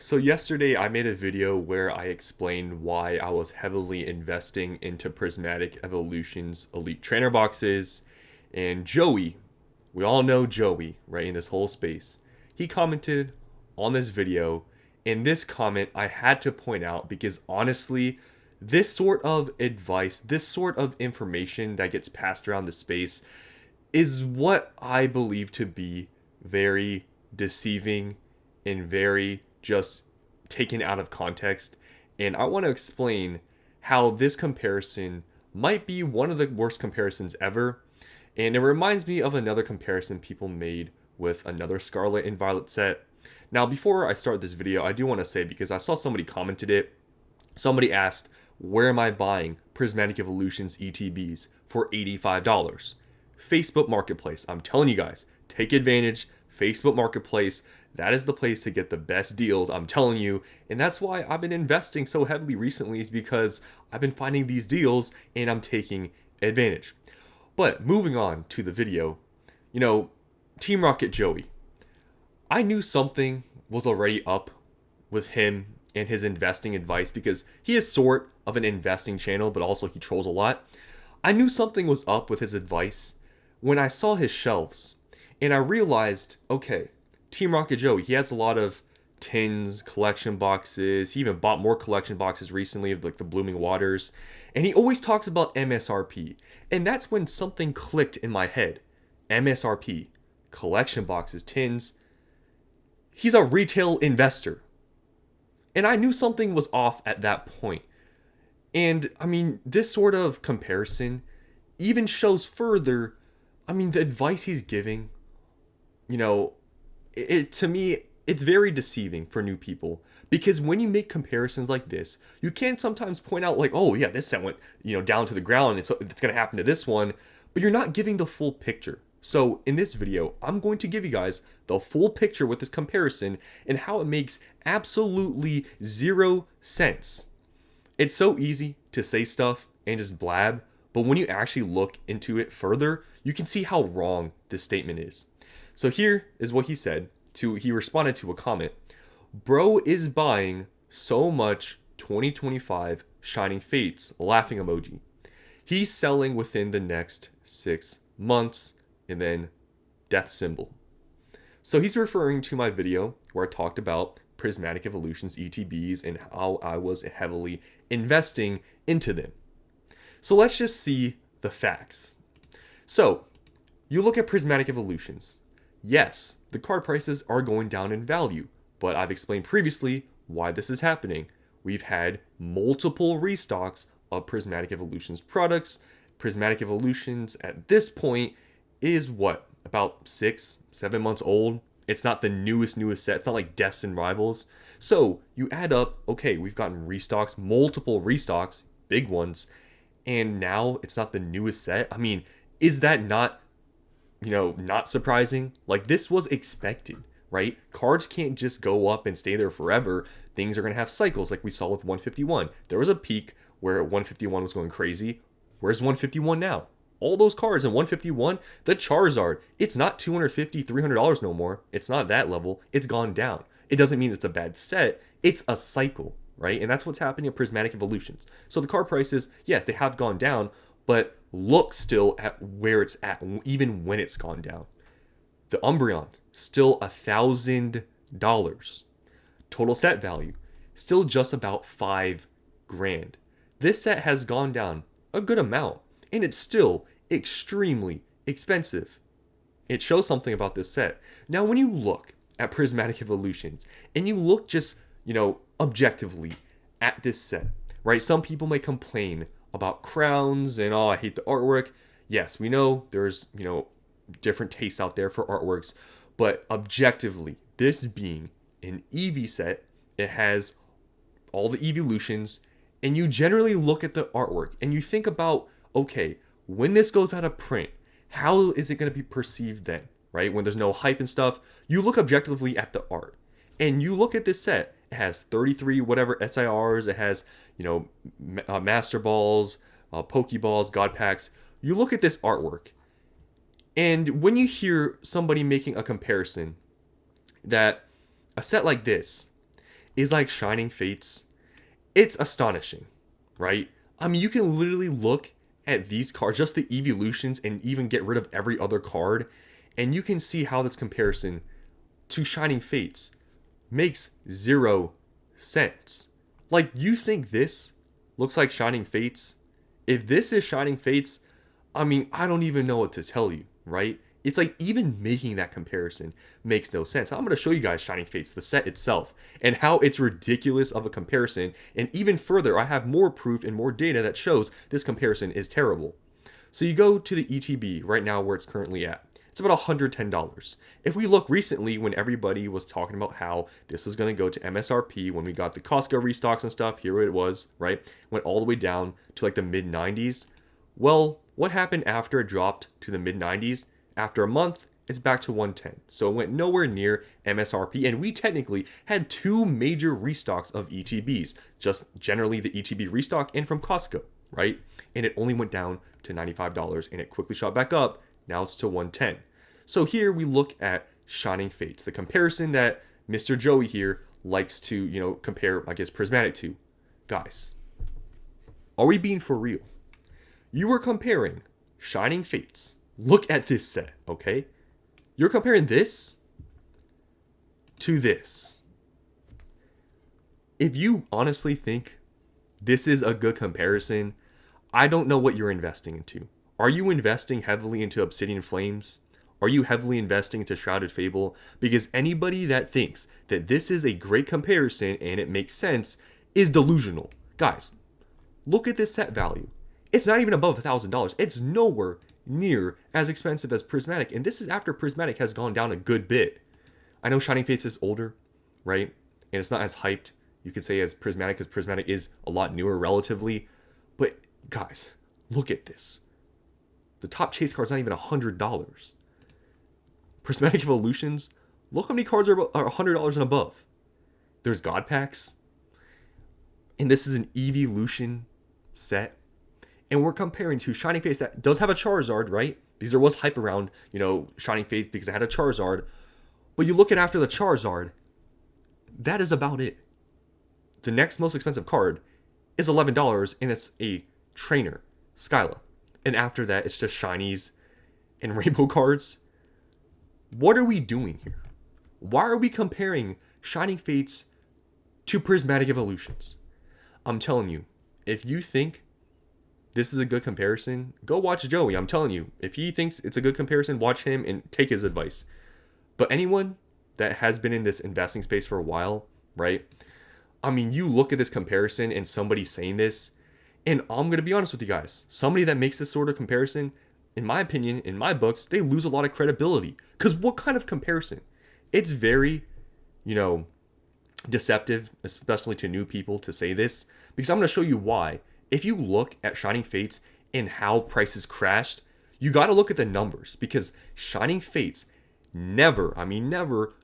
So yesterday I made a video where I explained why I was heavily investing into Prismatic Evolutions Elite Trainer boxes, and Joey, we all know Joey, right, in this whole space. He commented on this video, and this comment I had to point out because honestly, this sort of advice, this sort of information that gets passed around the space is what I believe to be very deceiving and very just taken out of context. And I want to explain how this comparison might be one of the worst comparisons ever. And it reminds me of another comparison people made with another Scarlet and Violet set. Now, before I start this video, I do want to say, because I saw somebody commented it, somebody asked, where am I buying Prismatic Evolutions ETBs for $85? Facebook Marketplace. I'm telling you guys, take advantage. Facebook Marketplace, that is the place to get the best deals, I'm telling you. And that's why I've been investing so heavily recently, is because I've been finding these deals and I'm taking advantage. But moving on to the video, Team Rocket Joey. I knew something was already up with him and his investing advice, because he is sort of an investing channel, but also he trolls a lot. I knew something was up with his advice when I saw his shelves, and I realized, okay, Team Rocket Joey, he has a lot of tins, collection boxes. He even bought more collection boxes recently of like the Blooming Waters, and he always talks about MSRP, and that's when something clicked in my head. MSRP, collection boxes, tins. He's a retail investor, and I knew something was off at that point. And I mean, this sort of comparison even shows further. I mean, the advice he's giving, to me, it's very deceiving for new people, because when you make comparisons like this, you can sometimes point out like, oh yeah, this set went, down to the ground, and so it's going to happen to this one, but you're not giving the full picture. So in this video, I'm going to give you guys the full picture with this comparison and how it makes absolutely zero sense. It's so easy to say stuff and just blab, but when you actually look into it further, you can see how wrong this statement is. So here is what he said. He responded to a comment. Bro is buying so much 2025 Shining Fates, laughing emoji. He's selling within the next 6 months, and then death symbol. So he's referring to my video where I talked about Prismatic Evolutions ETBs and how I was heavily investing into them. So let's just see the facts. So you look at Prismatic Evolutions. Yes, the card prices are going down in value, but I've explained previously why this is happening. We've had multiple restocks of Prismatic Evolutions products. Prismatic Evolutions at this point is what, about 6-7 months old. It's not the newest set. It's not like Deaths and Rivals. So you add up, okay, we've gotten restocks, multiple restocks, big ones, and now it's not the newest set. I mean, is that not, not surprising? Like, this was expected, right? Cards can't just go up and stay there forever. Things are going to have cycles, like we saw with 151. There was a peak where 151 was going crazy. Where's 151 now? All those cards in 151, the Charizard, it's not $250, $300 no more. It's not that level. It's gone down. It doesn't mean it's a bad set. It's a cycle, right? And that's what's happening in Prismatic Evolutions. So the card prices, yes, they have gone down, but look still at where it's at, even when it's gone down. The Umbreon, still $1,000. Total set value, still just about $5,000. This set has gone down a good amount, and it's still extremely expensive. It shows something about this set. Now, when you look at Prismatic Evolutions, and you look just, objectively at this set, right? Some people may complain about crowns and, oh, I hate the artwork. Yes, we know there's, different tastes out there for artworks, but objectively, this being an Eevee set, it has all the evolutions, and you generally look at the artwork and you think about, okay, when this goes out of print, how is it going to be perceived then, right? When there's no hype and stuff, you look objectively at the art, and you look at this set. It has 33 whatever SIRs. It has, Master Balls, Pokeballs, God Packs. You look at this artwork, and when you hear somebody making a comparison that a set like this is like Shining Fates. It's astonishing, right? I mean, you can literally look at these cards, just the evolutions, and even get rid of every other card, and you can see how this comparison to Shining Fates makes zero sense. Like, you think this looks like Shining Fates? If this is Shining Fates, I mean, I don't even know what to tell you, right? It's like even making that comparison makes no sense. I'm going to show you guys Shining Fates, the set itself, and how it's ridiculous of a comparison. And even further, I have more proof and more data that shows this comparison is terrible. So you go to the ETB right now where it's currently at. It's about $110. If we look recently, when everybody was talking about how this was going to go to MSRP, when we got the Costco restocks and stuff, here it was, right? Went all the way down to like the mid 90s. Well, what happened after it dropped to the mid 90s? After a month, it's back to 110. So it went nowhere near MSRP, and we technically had two major restocks of ETBs, just generally the ETB restock and from Costco, right? And it only went down to $95, and it quickly shot back up. Now it's to 110. So here we look at Shining Fates, the comparison that Mr. Joey here likes to, compare, I guess, Prismatic to. Guys, are we being for real? You are comparing Shining Fates. Look at this set, okay? You're comparing this to this. If you honestly think this is a good comparison, I don't know what you're investing into. Are you investing heavily into Obsidian Flames? Are you heavily investing into Shrouded Fable? Because anybody that thinks that this is a great comparison and it makes sense is delusional. Guys, look at this set value. It's not even above $1,000. It's nowhere near as expensive as Prismatic. And this is after Prismatic has gone down a good bit. I know Shining Fates is older, right? And it's not as hyped, you could say, as Prismatic, because Prismatic is a lot newer relatively. But guys, look at this. The top chase card's not even $100. Prismatic Evolutions, look how many cards are $100 and above. There's God Packs. And this is an Evolution set. And we're comparing to Shining Fates that does have a Charizard, right? Because there was hype around, Shining Fates because it had a Charizard. But you look at after the Charizard, that is about it. The next most expensive card is $11, and it's a trainer, Skyla. And after that, it's just shinies and rainbow cards. What are we doing here? Why are we comparing Shining Fates to Prismatic Evolutions? I'm telling you, if you think this is a good comparison, go watch Joey. I'm telling you, if he thinks it's a good comparison, watch him and take his advice. But anyone that has been in this investing space for a while, right? I mean, you look at this comparison and somebody saying this, and I'm going to be honest with you guys. Somebody that makes this sort of comparison, in my opinion, in my books, they lose a lot of credibility. Because what kind of comparison? It's very, deceptive, especially to new people to say this. Because I'm going to show you why. If you look at Shining Fates and how prices crashed, you got to look at the numbers. Because Shining Fates never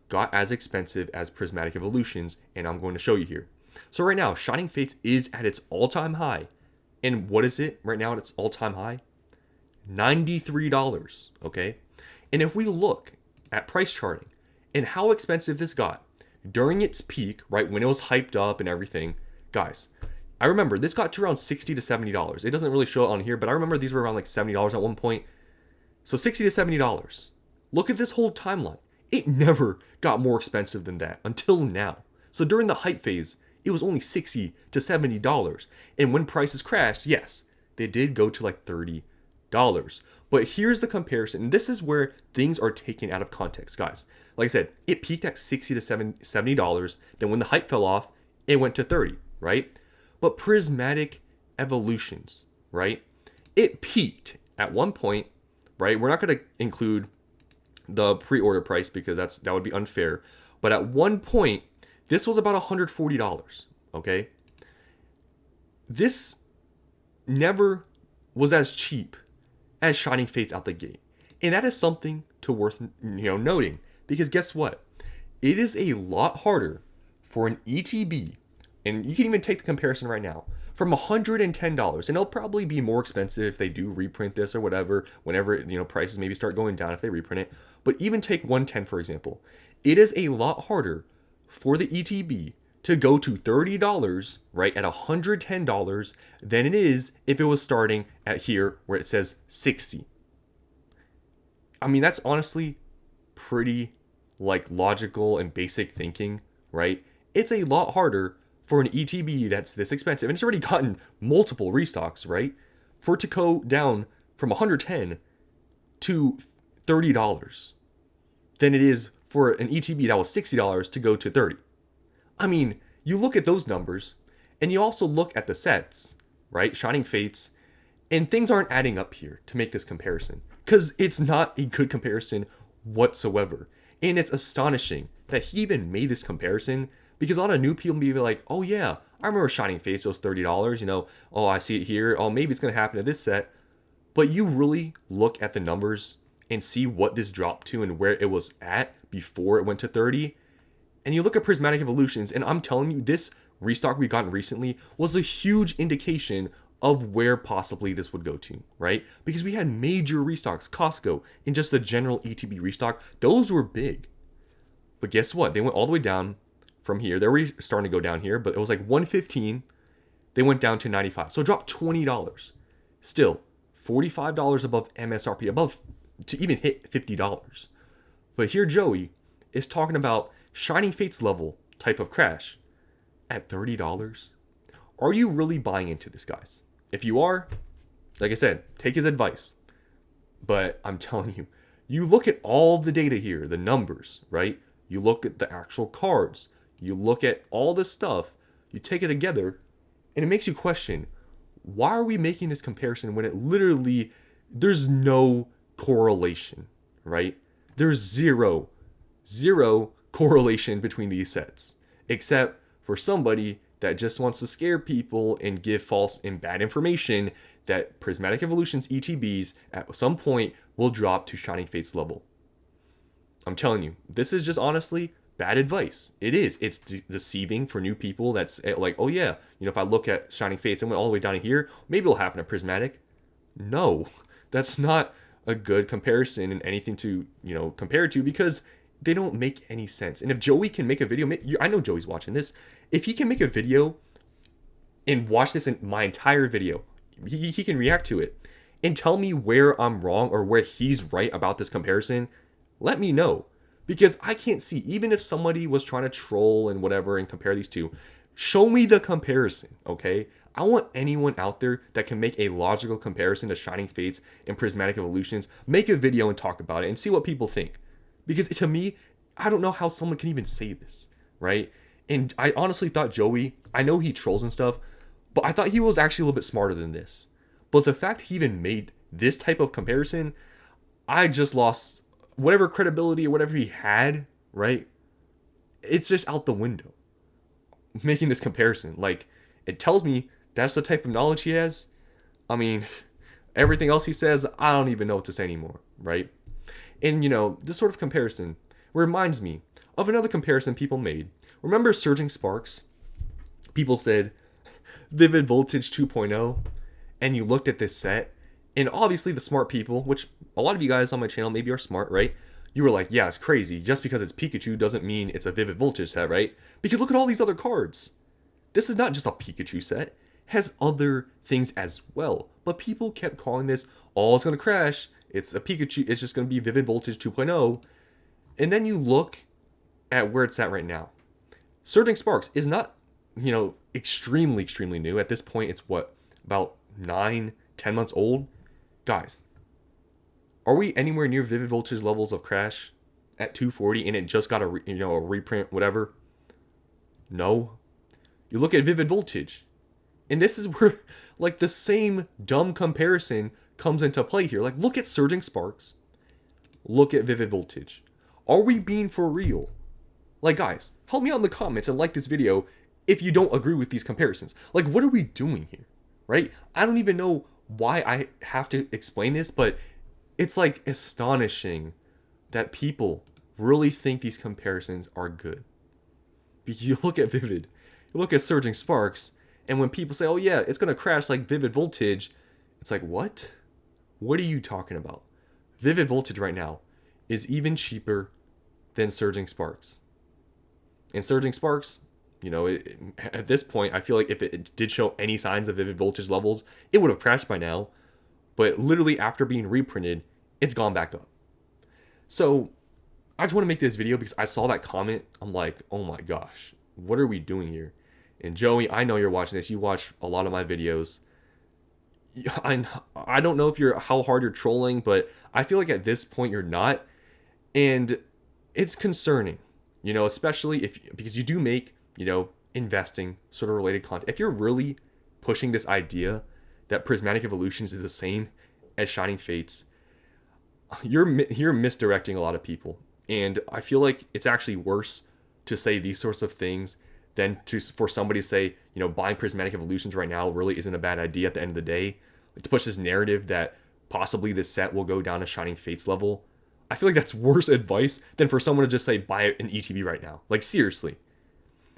got as expensive as Prismatic Evolutions. And I'm going to show you here. So right now, Shining Fates is at its all-time high. And what is it right now at its all-time high? $93, okay? And if we look at price charting and how expensive this got during its peak, right, when it was hyped up and everything, guys, I remember this got to around $60 to $70. It doesn't really show it on here, but I remember these were around like $70 at one point. So $60 to $70. Look at this whole timeline. It never got more expensive than that until now. So during the hype phase, it was only $60 to $70. And when prices crashed, yes, they did go to like $30. But here's the comparison. And this is where things are taken out of context, guys. Like I said, it peaked at $60 to $70. Then when the hype fell off, it went to $30, right? But Prismatic Evolutions, right? It peaked at one point, right? We're not going to include the pre-order price because that would be unfair. But at one point, this was about $140, okay? This never was as cheap as Shining Fates out the gate. And that is something to worth noting. Because guess what? It is a lot harder for an ETB, and you can even take the comparison right now, from $110, and it'll probably be more expensive if they do reprint this or whatever, whenever prices maybe start going down if they reprint it. But even take 110 for example. It is a lot harder for the ETB to go to $30, right, at $110 than it is if it was starting at here where it says 60. I mean, that's honestly pretty like logical and basic thinking, right? It's a lot harder for an ETB that's this expensive, and it's already gotten multiple restocks, right? For it to go down from 110 to $30 than it is for an ETB that was $60 to go to 30. I mean, you look at those numbers, and you also look at the sets, right? Shining Fates, and things aren't adding up here to make this comparison, because it's not a good comparison whatsoever. And it's astonishing that he even made this comparison, because a lot of new people may be like, oh yeah, I remember Shining Fates, those $30, oh, I see it here, oh, maybe it's going to happen to this set. But you really look at the numbers and see what this dropped to and where it was at before it went to 30. And you look at Prismatic Evolutions, and I'm telling you, this restock we gotten recently was a huge indication of where possibly this would go to, right? Because we had major restocks, Costco, and just the general ETB restock. Those were big. But guess what? They went all the way down from here. They were starting to go down here, but it was like 115. They went down to 95. So it dropped $20. Still, $45 above MSRP, above to even hit $50. But here Joey is talking about Shining Fates level type of crash at $30. Are you really buying into this, guys? If you are, like I said, take his advice. But I'm telling you, you look at all the data here, the numbers, right? You look at the actual cards. You look at all this stuff. You take it together, and it makes you question, why are we making this comparison when it literally, there's no correlation, right? There's zero correlation between these sets, except for somebody that just wants to scare people and give false and bad information that Prismatic Evolutions ETBs at some point will drop to Shining Fates level. I'm telling you, this is just honestly bad advice. It is. It's deceiving for new people. That's like, oh yeah, if I look at Shining Fates and went all the way down here, maybe it'll happen to Prismatic. No, that's not a good comparison and anything to, compare it to, because they don't make any sense. And if Joey can make a video, I know Joey's watching this. If he can make a video and watch this in my entire video, he can react to it and tell me where I'm wrong or where he's right about this comparison, let me know. Because I can't see, even if somebody was trying to troll and whatever and compare these two, show me the comparison, okay? I want anyone out there that can make a logical comparison to Shining Fates and Prismatic Evolutions, make a video and talk about it and see what people think. Because to me, I don't know how someone can even say this, right? And I honestly thought Joey, I know he trolls and stuff, but I thought he was actually a little bit smarter than this. But the fact he even made this type of comparison, I just lost whatever credibility or whatever he had, right? It's just out the window. Making this comparison. Like, it tells me that's the type of knowledge he has. I mean, everything else he says, I don't even know what to say anymore, right? And, this sort of comparison reminds me of another comparison people made. Remember Surging Sparks? People said, Vivid Voltage 2.0, and you looked at this set, and obviously the smart people, which a lot of you guys on my channel maybe are smart, right? You were like, yeah, it's crazy. Just because it's Pikachu doesn't mean it's a Vivid Voltage set, right? Because look at all these other cards. This is not just a Pikachu set. It has other things as well. But people kept calling this, oh, it's going to crash. It's a Pikachu. It's just going to be Vivid Voltage 2.0. And then you look at where it's at right now. Surging Sparks is not, extremely new. At this point, it's about 9-10 months old. Guys, are we anywhere near Vivid Voltage levels of crash at 240 and it just got a reprint, whatever? No. You look at Vivid Voltage, and this is where the same dumb comparison comes into play here. Look at Surging Sparks. Look at Vivid Voltage. Are we being for real? Guys, help me out in the comments and like this video if you don't agree with these comparisons. What are we doing here, right? I don't even know why I have to explain this, but it's astonishing that people really think these comparisons are good. Because you look at Vivid, you look at Surging Sparks, and when people say, oh yeah, it's going to crash like Vivid Voltage, it's like, what? What are you talking about? Vivid Voltage right now is even cheaper than Surging Sparks. And Surging Sparks, At this point, I feel like if it did show any signs of vivid voltage levels, it would have crashed by now. But literally after being reprinted, it's gone back up. So I just want to make this video because I saw that comment. I'm like, oh my gosh, what are we doing here? And Joey, I know you're watching this. You watch a lot of my videos. I don't know how hard you're trolling, but I feel like at this point you're not. And it's concerning, especially because you do make, investing sort of related content. If you're really pushing this idea that Prismatic Evolutions is the same as Shining Fates, you're misdirecting a lot of people. And I feel like it's actually worse to say these sorts of things than for somebody to say, buying Prismatic Evolutions right now really isn't a bad idea at the end of the day. To push this narrative that possibly this set will go down to Shining Fates level. I feel like that's worse advice than for someone to just say, buy an ETB right now. Like, seriously.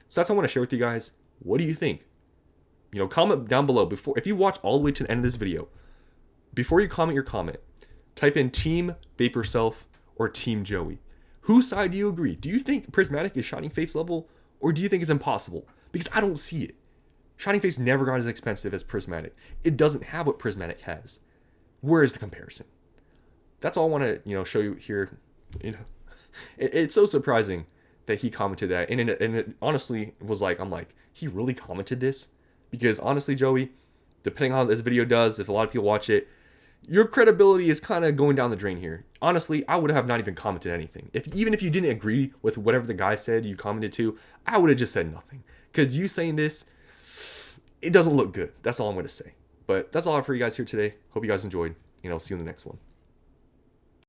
So that's what I want to share with you guys. What do you think? Comment down below if you watch all the way to the end of this video. Before you comment your comment, type in Team Vapor Self or Team Joey. Whose side do you agree? Do you think Prismatic is Shining Fates level, or do you think it's impossible? Because I don't see it. Shining Fates never got as expensive as Prismatic. It doesn't have what Prismatic has. Where is the comparison? That's all I want to, show you here. It's so surprising that he commented that, and it honestly was like, I'm like, he really commented this? Because honestly, Joey, depending on how this video does, if a lot of people watch it, your credibility is kind of going down the drain here. Honestly, I would have not even commented anything. Even if you didn't agree with whatever the guy said you commented to, I would have just said nothing. Because you saying this, it doesn't look good. That's all I'm going to say. But that's all I have for you guys here today. Hope you guys enjoyed, and I'll see you in the next one.